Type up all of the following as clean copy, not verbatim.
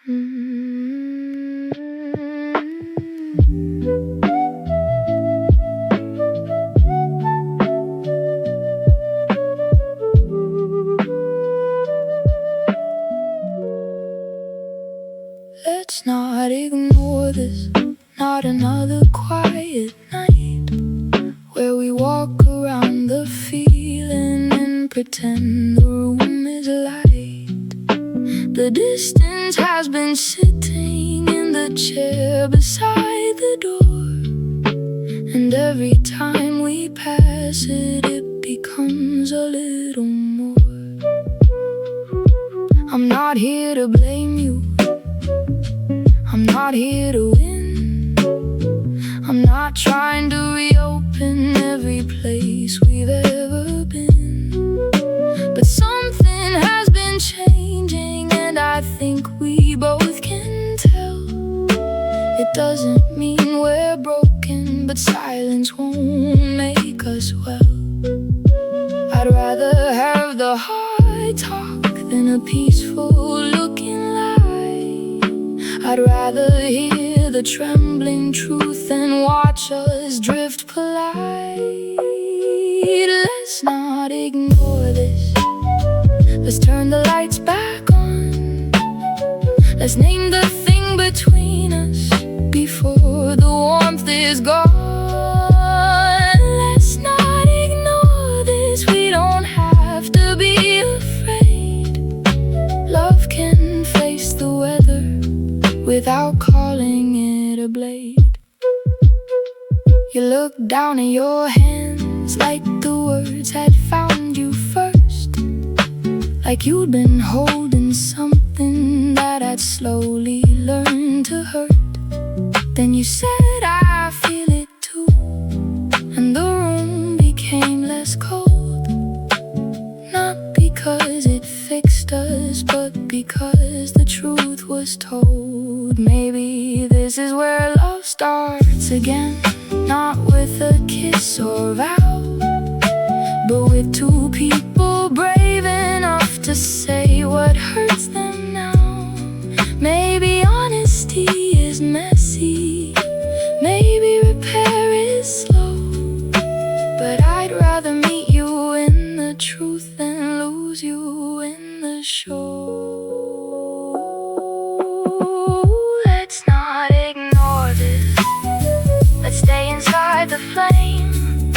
Let's not ignore this, not another quiet night where we walk around the feeling and pretend the room is light. The distance has been sitting in the chair beside the door, and every time we pass it, it becomes a little more. I'm not here to blame you, I'm not here to win. I'm not trying to reopen every place we've ever been, but something has been changing, and I think we both can tell. It doesn't mean we're broken, but silence won't make us well. I'd rather have the hard talk than a peaceful looking lie. I'd rather hear the trembling truth than watch us drift polite. Let's not ignore this, let's turn the lights back on. Let's name the thing between us before the warmth is gone. Let's not ignore this, we don't have to be afraid. Love can face the weather without calling it a blade. You look down at your hands like the words had found you first, like you'd been holding something that had slowly learned to hurt. Then you said, I feel it too, and the room became less cold. Not because it fixed us, but because the truth was told. Maybe this is where love starts again, not with a kiss or vow, but with two people brave enough to say what hurts them now. Maybe honesty is messy, maybe repair is slow, but I'd rather meet you in the truth than lose you in the show. Let's not ignore this, let's stay inside the flame,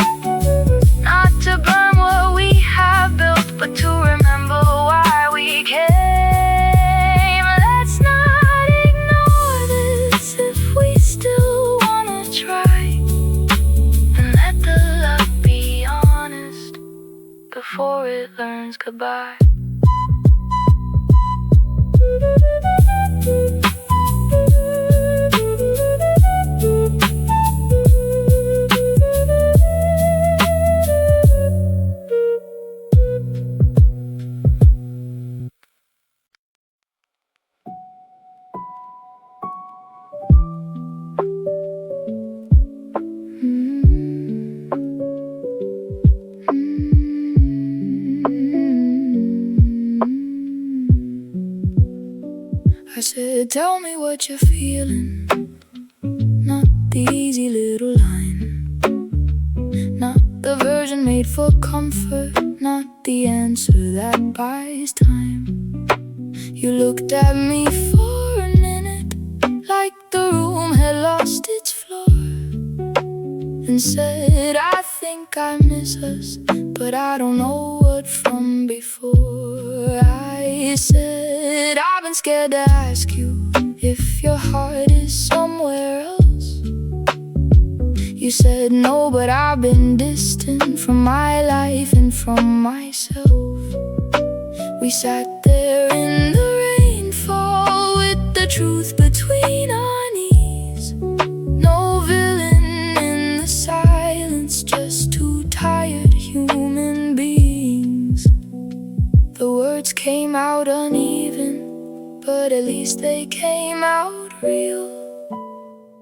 not to burn what we have built, but to remember why we came. Let's not ignore this if we still wanna try, and let the love be honest before it learns goodbye. I said, tell me what you're feeling, not the easy little line, not the version made for comfort, not the answer that buys time. You looked at me for a minute, like the room had lost its floor, and said, I think I miss us, but I don't know what from before. I said, I've been scared to ask you if your heart is somewhere else. You said no, but I've been distant from my life and from myself. We sat there in the rainfall with the truth between our knees. No villain in the silence, just two tired human beings. The words came out uneven, but at least they came out real.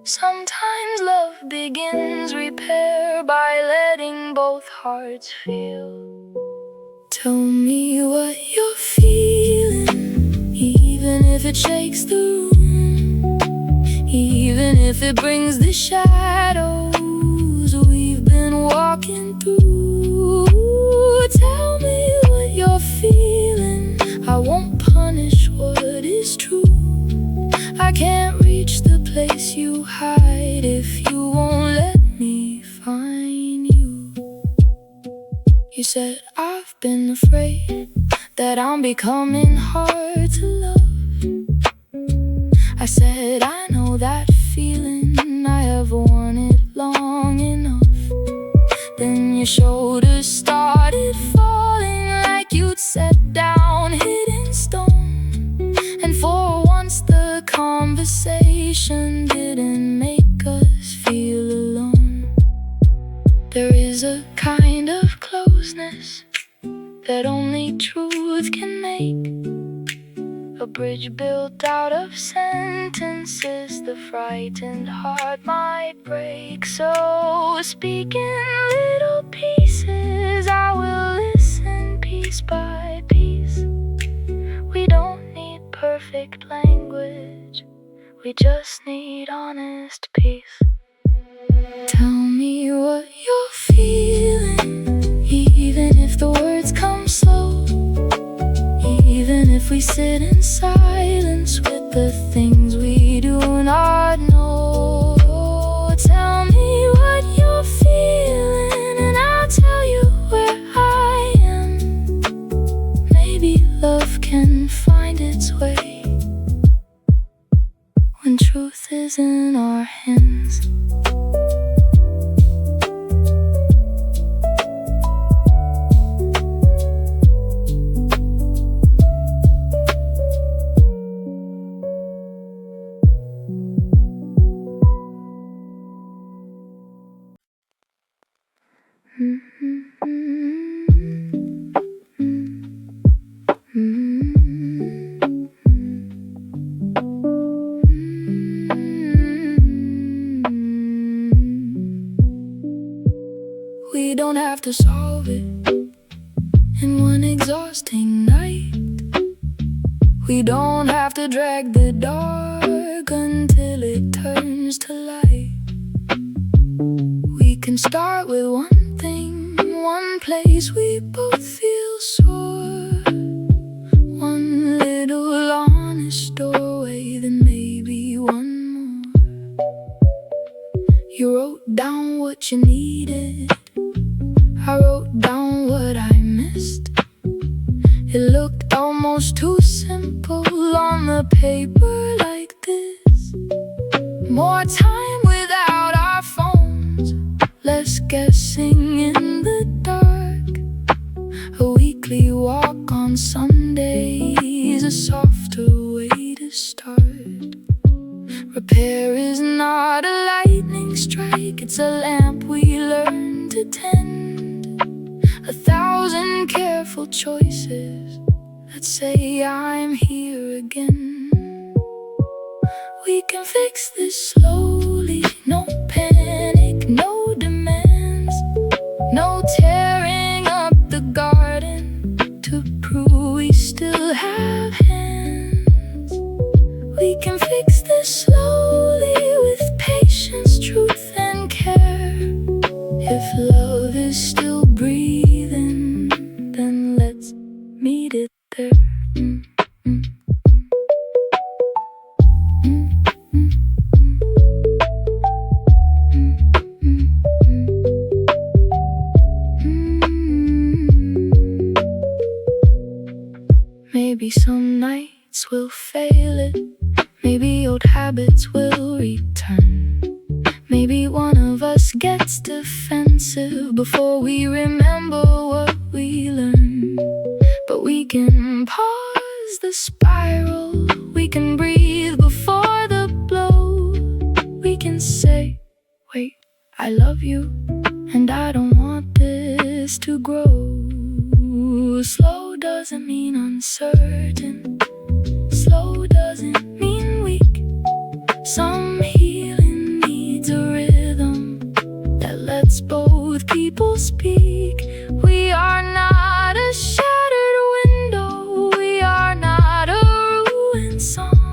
Sometimes love begins repair by letting both hearts feel. Tell me what you're feeling, even if if it shakes the room, even if it brings the shadows we've been walking through. Tell me what you're feeling, I won't punish what is true. I can't reach the place you hide if you won't let me find you. You said I've been afraid that I'm becoming hard to love. I said I know that feeling, I have worn it long enough. Then your shoulders started falling like you'd set down hidden stone. And for once the conversation didn't make us feel alone. There is a kind of closeness that only truth can make, a bridge built out of sentences the frightened heart might break. So speak in little pieces, I will listen piece by piece. We don't need perfect language, we just need honest peace. Tell me what you're feeling, even if the words come slow, even if we sit in silence with the things we do not know. Tell me what you're feeling and I'll tell you where I am. Maybe love can find its way when truth is in our hands. We don't have to solve it in one exhausting night. We don't have to drag the dark until it turns to light. We can start with one thing, one place we both feel sore, one little honest doorway, then maybe one more. You wrote down what you needed, I wrote down what I missed. It looked almost too simple on the paper like this. More time without our phones, less guessing in the dark. A weekly walk on Sundays, a softer way to start. Repair is not a lightning strike, it's a lamp we learn to tend. 1,000 careful choices that say I'm here again. We can fix this slowly, no panic, no demands, no tearing up the garden to prove we still have hands. We can fix this slowly with patience, truth and care. If love is still breathing, then let's meet it there. Maybe some nights we'll fail it, maybe old habits will return. Maybe one of us gets defensive before we remember what we learned. But we can pause the spiral, we can breathe before the blow. We can say, wait, I love you, and I don't want this to grow. Slow doesn't mean uncertain, slow doesn't mean weak. Some healing needs a rhythm that lets both people speak. We are not a shattered window, we are not a ruined song.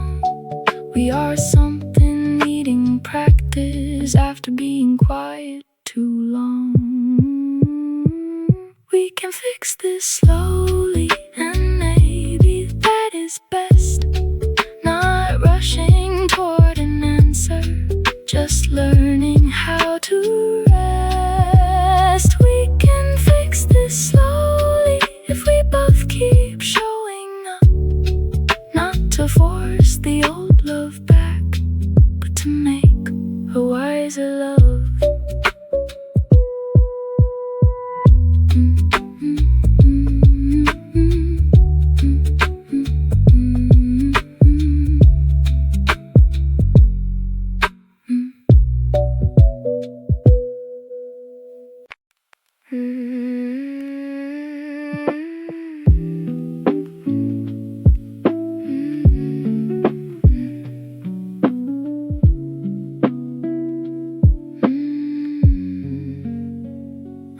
We are something needing practice after being quiet too long. We can fix this slowly, and maybe that is best. Not rushing toward an answer, just learning how to rest. We can fix this slowly if we both keep showing up. Not to force the old love back, but to make a wiser love.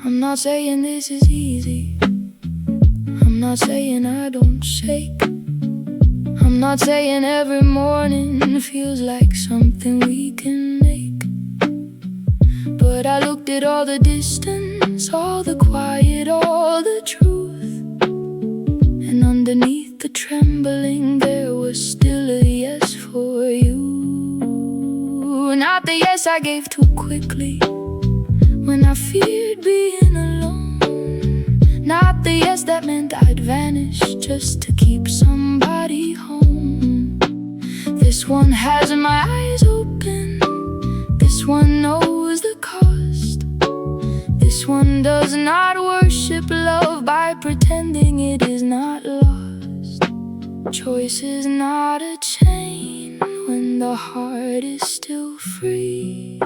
I'm not saying this is easy. I'm not saying I don't shake. I'm not saying every morning feels like something we can make. But I looked at all the distance, all the quiet, all the truth, and underneath the trembling there was still a yes for you. Not the yes I gave too quickly when I feared being alone. Not the yes that meant I'd vanish just to keep somebody home. This one has my eyes open. This one knows the cost. This one does not worship love by pretending it is not lost. Choice is not a chain when the heart is still free.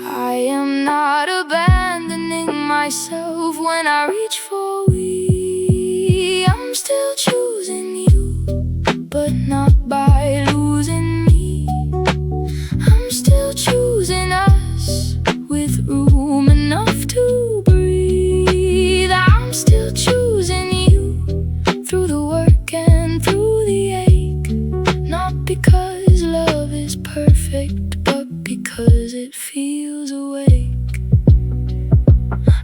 I am not abandoning myself when I reach for we. I'm still choosing you, but not by losing me. I'm still choosing us with room enough to breathe. I'm still choosing you through the work and through the ache. Not because love is perfect, but because it feels awake.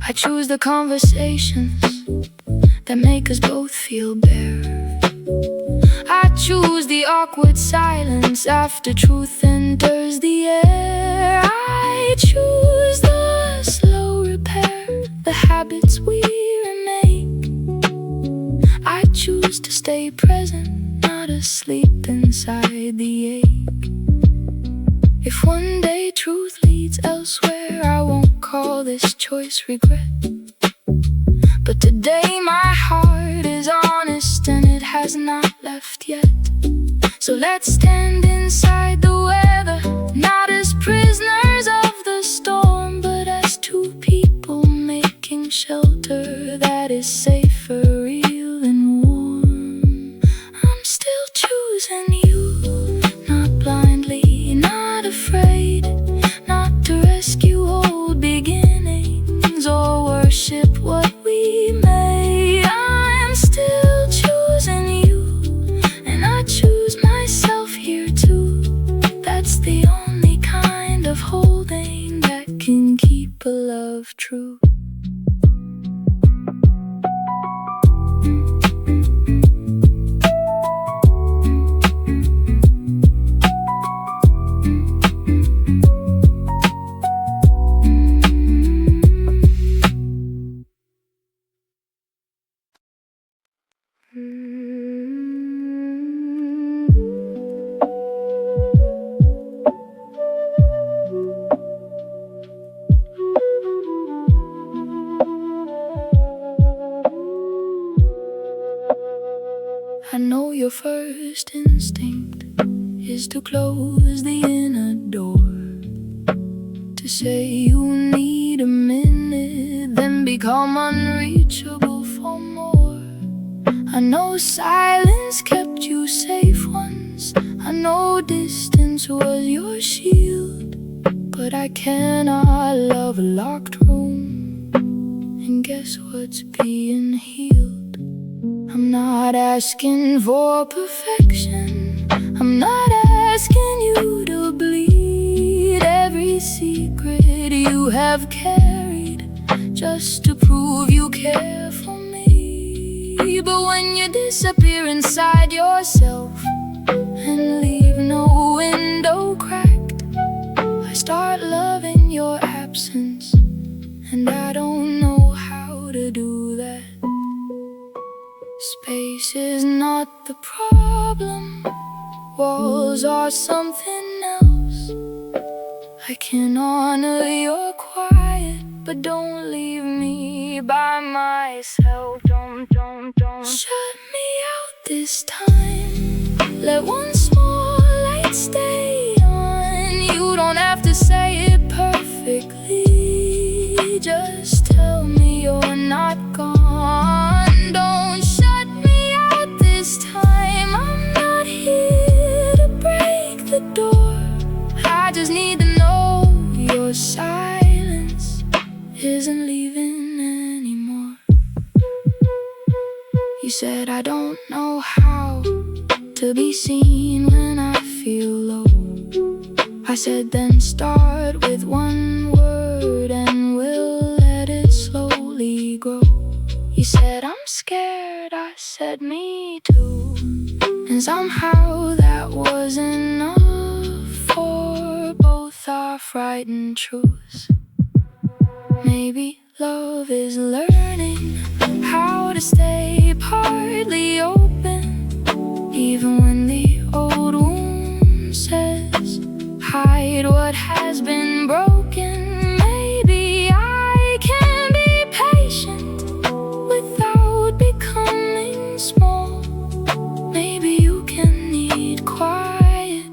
I choose the conversations that make us both feel bare. I choose the awkward silence after truth enters the air. I choose the slow repair, the habits we remake. I choose to stay present, not asleep inside the ache. If one day truth leads elsewhere, I won't call this choice regret. But today my heart is honest and it has not left yet. So let's stand inside the weather, not as prisoners of the storm, but as two people making shelter that is safer, real and warm. I'm still choosing you, not blindly, not afraid, not to rescue old beginnings or worship what we made. I'm still choosing you, and I choose myself here too. That's the only kind of holding that can keep a love true. I know your first instinct is to close the inner door, to say you need a minute, then become unreachable for more. I know silence kept you safe once, I know distance was your shield, but I cannot love a locked room, and guess what's being healed? I'm not asking for perfection, I'm not asking have carried just to prove you care for me. But when you disappear inside yourself and leave no window cracked, I start loving your absence, and I don't know how to do that. Space is not the problem, walls are something else. I can honor your quiet, but don't leave me by myself. Don't shut me out this time. Let one small light stay on. You don't have to say it perfectly, just tell me you're not gone. Don't shut me out this time. I'm not here to break the door. I just need to know your silence isn't leaving anymore. You said I don't know how to be seen when I feel low. I said then start with one word and we'll let it slowly grow. You said I'm scared, I said me too, and somehow that was enough for both our frightened truths. Maybe love is learning how to stay partly open, even when the old wound says hide what has been broken. Maybe I can be patient without becoming small. Maybe you can need quiet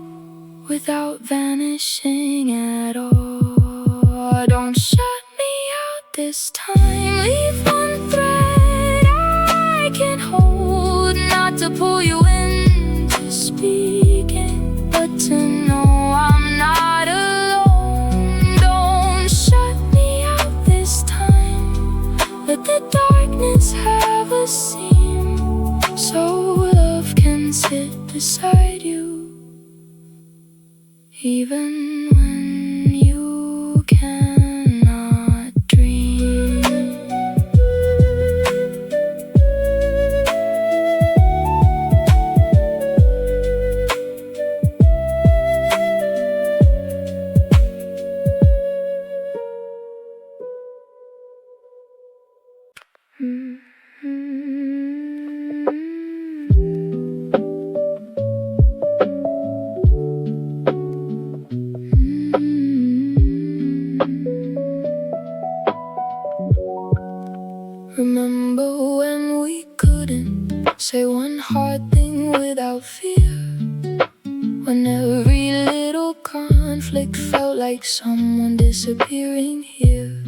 without vanishing at all. Don't shut me out this time. Leave one thread I can hold, not to pull you into speaking, but to know I'm not alone. Don't shut me out this time. Let the darkness have a seam, so love can sit beside you, even when you cannot dream. Remember when we couldn't say one hard thing without fear? When every little conflict felt like someone disappearing here?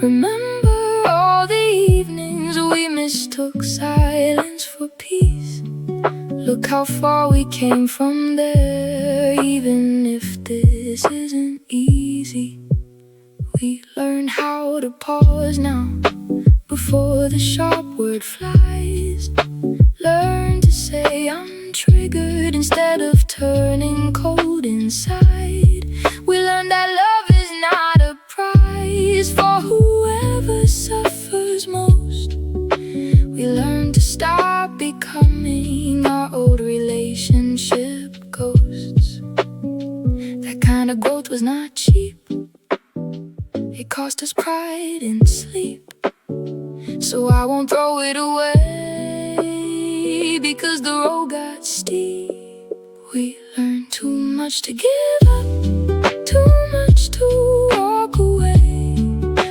Remember all the evenings we mistook silence for peace? Look how far we came from there. Even if this isn't easy, we learn how to pause now before the sharp word flies. Learn to say I'm triggered instead of turning cold inside. We learn that love is not a prize for whoever suffers most. We learn to stop becoming our old relationship ghosts. That kind of growth was not cheap. It cost us pride and sleep. So I won't throw it away, because the road got steep. We learned too much to give up, too much to walk away,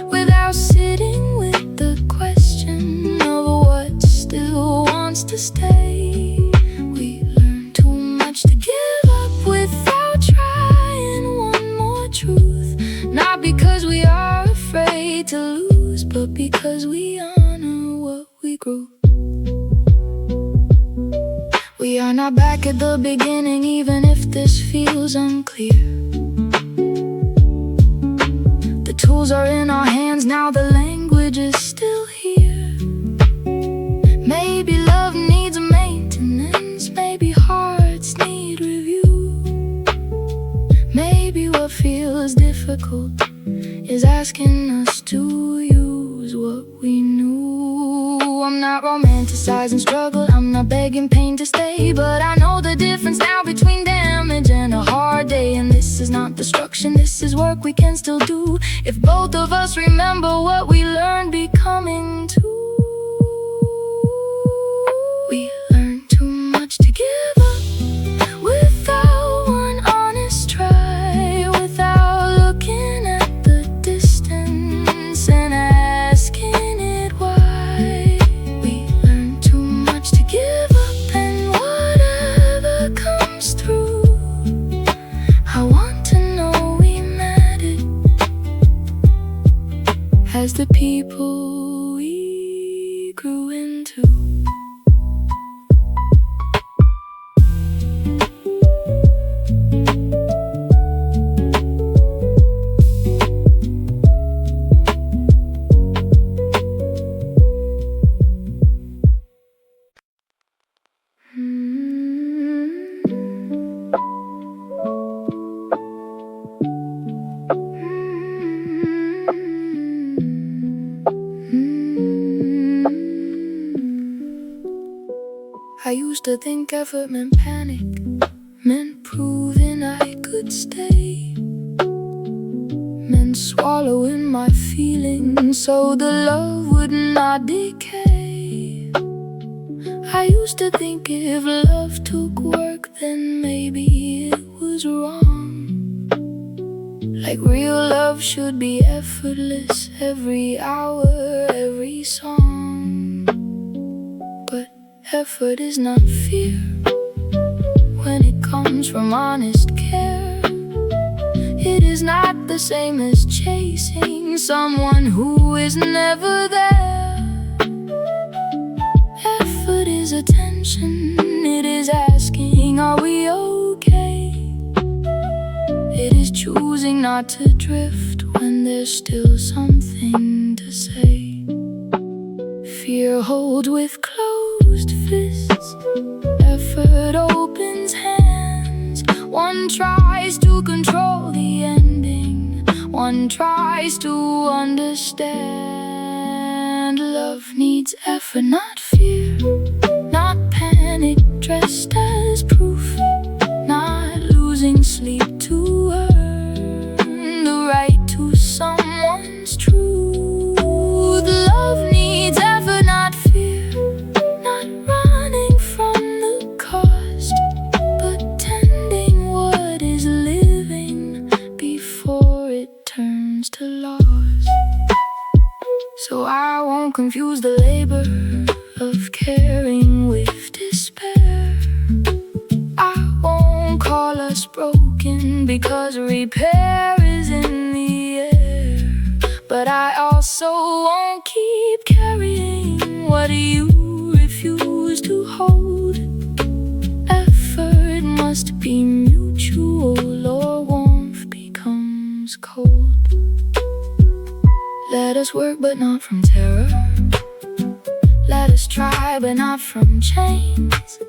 without sitting with the question of what still wants to stay. We learned too much to give up without trying one more truth. Not because we are afraid to lose, but because we honor what we grew. We are not back at the beginning, even if this feels unclear. The tools are in our hands now, the language is still here. Maybe love needs maintenance, maybe hearts need review. Maybe what feels difficult is asking us to use what we knew. I'm not romanticizing struggle, I'm not begging pain to stay, but I know the difference now between damage and a hard day. And this is not destruction, this is work we can still do, if both of us remember what we learned becoming two. We learned too much to give up without one honest try, without looking at the distance and asking it why. We learned too much to give up, and whatever comes through, I want to know we mattered as the people we grew into. I used to think effort meant panic, meant proving I could stay, meant swallowing my feelings so the love would not decay. I used to think if love took work, then maybe it was wrong. Like real love should be effortless, every hour, every song. But effort is not fear when it comes from honest care. It is not the same as chasing someone who is never there. Effort is attention, it is asking, are we okay? It is choosing not to drift when there's still something to say. Fear holds with closed fists, effort opens hands. One tries to control the ending, one tries to understand. Love needs effort, not fear, not panic dressed as proof, not losing sleep to earn the right to someone's truth. Love needs effort, not fear, not running from the cost, but tending what is living before it turns to loss. So I won't confuse the labor of caring with despair. I won't call us broken because repair is in the air. But I also won't keep carrying what you refuse to hold. Effort must be mutual or warmth becomes cold. Let us work but not from terror. Let us try but not from chains.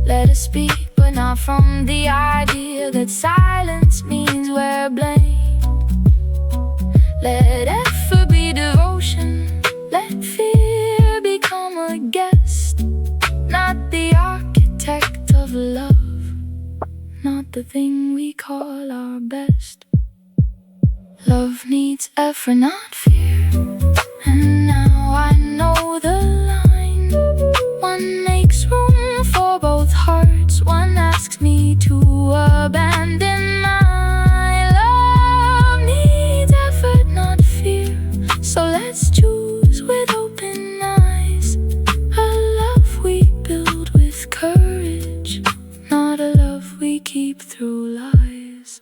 Let us speak but not from the idea that silence means we're blamed. Let effort be devotion, let fear become a guest, not the architect of love, not the thing we call our best. Love needs effort, not fear, and now I know the line. One makes room for both hearts, one asks me to abandon mine. Love needs effort, not fear, so let's choose with open eyes. A love we build with courage, not a love we keep through lies.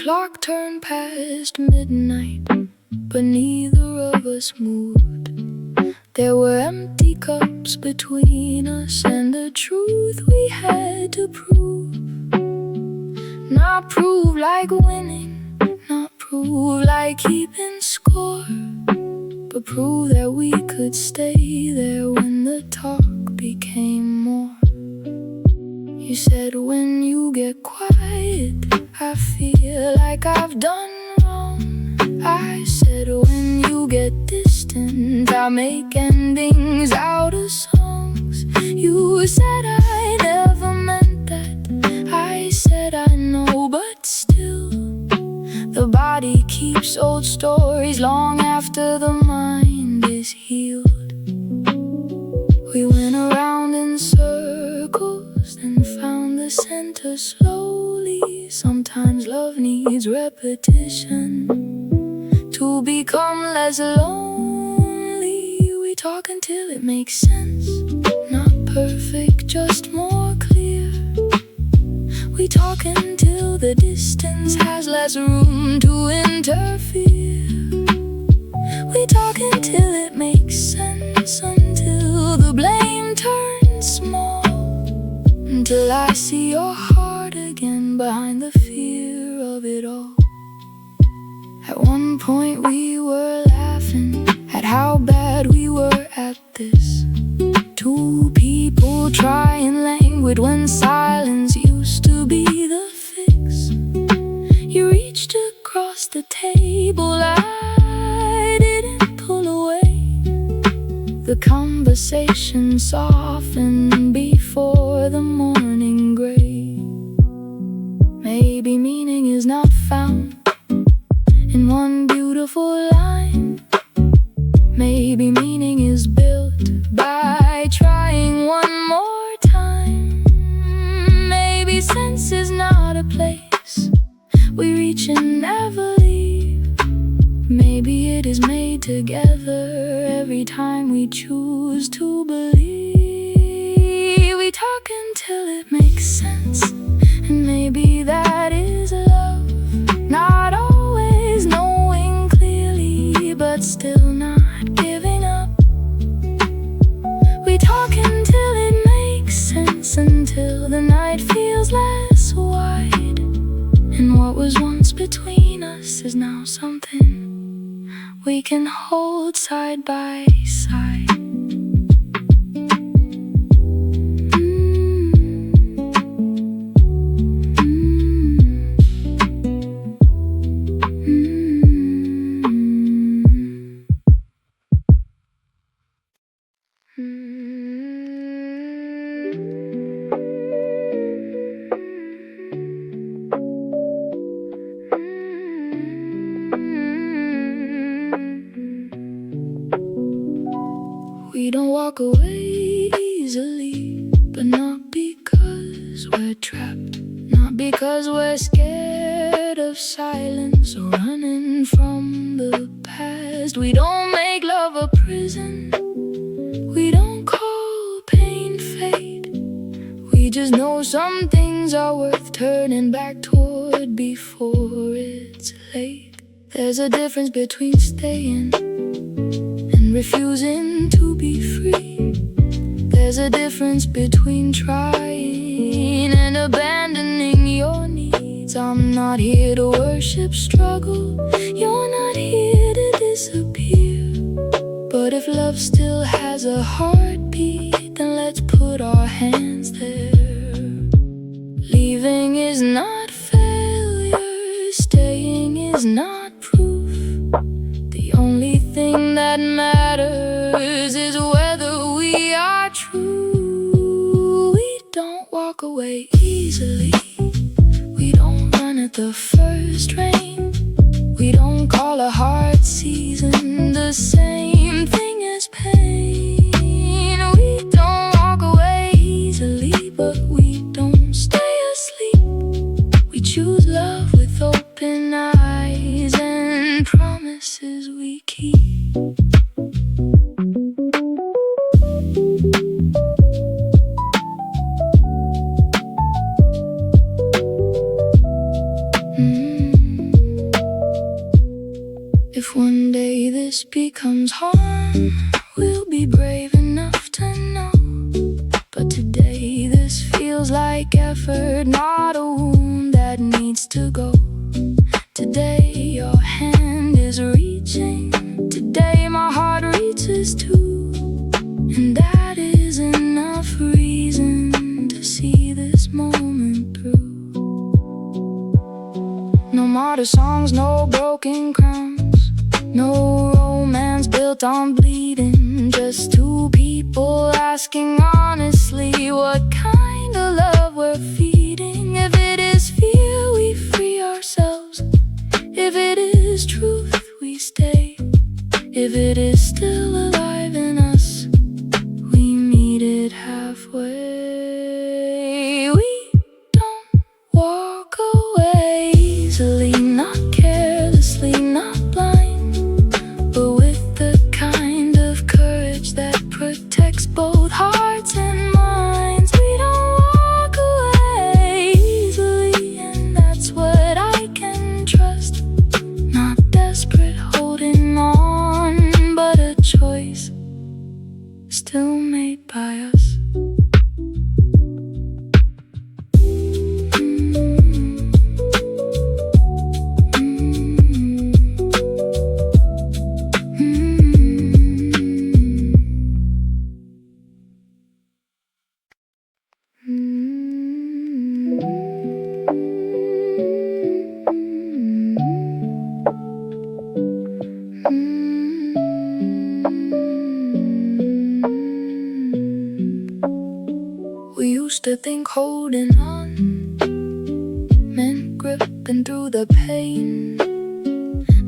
clock turned past midnight, but neither of us moved. There were empty cups between us and the truth we had to prove. Not prove like winning, not prove like keeping score, but prove that we could stay there when the talk became more. You said when you get quiet, I feel like I've done wrong. I said when you get distant, I make endings out of songs. You said I never meant that. I said I know, but still the body keeps old stories long after the mind is healed. We went around in circles and found the center slowly. Sometimes love needs repetition to become less lonely. We talk until it makes sense, not perfect, just more clear. We talk until the distance has less room to interfere. We talk until it makes sense, until the blame turns small, until I see your heart again behind the fear of it all. At one point we were laughing at how bad we were at this. Two people trying language when silence used to be the fix. You reached across the table, I didn't pull away. The conversation softened before the morning gray. Maybe meaning is not found in one beautiful line. Maybe meaning is built by trying one more time. Maybe sense is not a place we reach and never leave. Maybe it is made together every time we choose to believe. We talk until it makes sense, and maybe that is love. Not always knowing clearly, but still not giving up. We talk until it makes sense, until the night feels less wide, and what was once between us is now something we can hold side by side. We don't walk away easily, but not because we're trapped, not because we're scared of silence or running from the past. We don't make love a prison, we don't call pain fate. We just know some things are worth turning back toward before it's late. There's a difference between staying and refusing to be free. There's a difference between trying and abandoning your needs. I'm not here to worship struggle, you're not here to disappear. But if love still has a heartbeat, then let's put our hands there. Leaving is not failure, staying is not proof. The only thing that matters is whether we are true. We don't walk away easily, we don't run at the first rain. We don't call a hard season the same thing as pain. We don't walk away easily, but we don't stay asleep. We choose love with open eyes and promises we keep. this becomes harm, we'll be brave enough to know. But today this feels like effort, not a wound that needs to go. Today your hand is reaching, today my heart reaches too. And that is enough reason to see this moment through. No martyr songs, no broken crowns, no romance built on bleeding. Just two people asking honestly what kind of love we're feeding. If it is fear, we free ourselves. If it is truth, we stay. If it is still alive in us, we meet it halfway. We don't walk away easily, not carelessly, not blind, but with the kind of courage that protects both hearts and minds. We don't walk away easily, and that's what I can trust. Not desperate, holding on, but a choice still made by us. We used to think holding on meant gripping through the pain,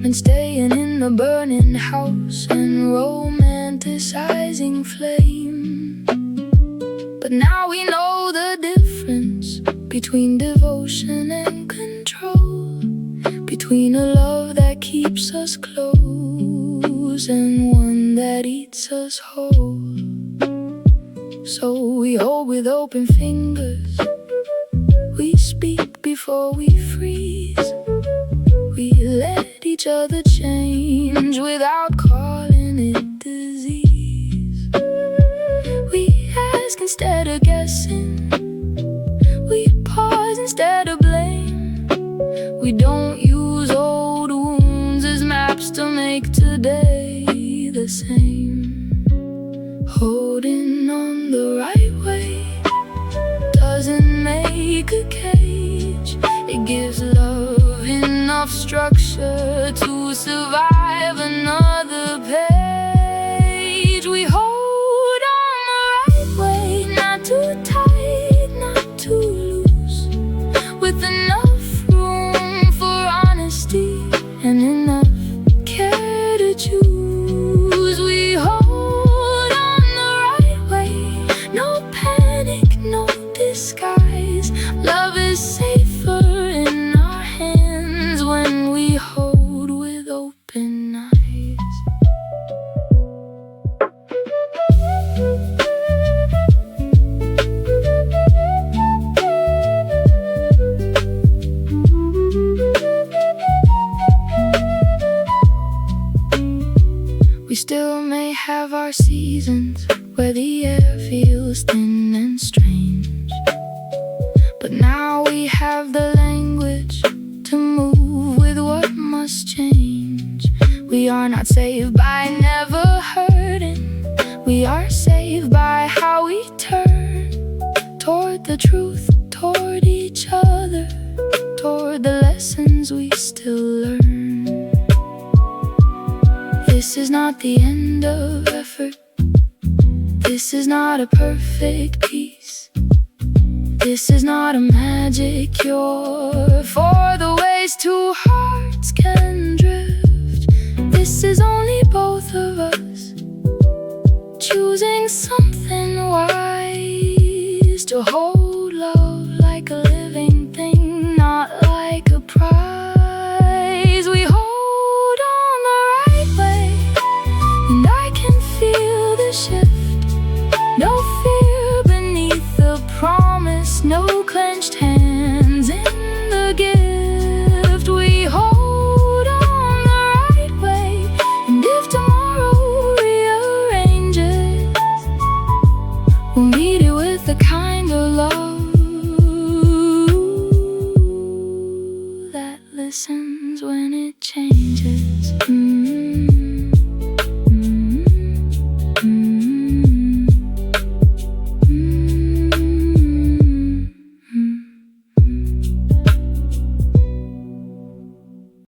meant staying in the burning house and romanticizing flame. But now we know the difference between devotion and control, between a love that keeps us close and one that eats us whole. So we hold with open fingers, we speak before we freeze. We let each other change without calling it disease. We ask instead of guessing, we pause instead of blame. We don't use old wounds as maps to make today the same. Holding on the right way doesn't make a cage. It gives love enough structure to survive another page. We hold on the right way, not too tight, not too loose, with enough room for honesty and enough care to choose. We hold on the right way, no panic, no disguise. Love is safer in our hands when we hold with open eyes. We still may have our seasons where the air feels thin and strange, but now we have the language to move with what must change. We are not saved by never hurting, we are saved by how we turn toward the truth, toward each other, toward the lessons we still learn. This is not the end of effort, this is not a perfect piece, this is not a magic cure for the ways two hearts can drift. This is only both of us choosing something wise, to hold love like a living thing, not like a prize. We hold on the right way, and I can feel the shift. No fear beneath the promise, no clenched hand.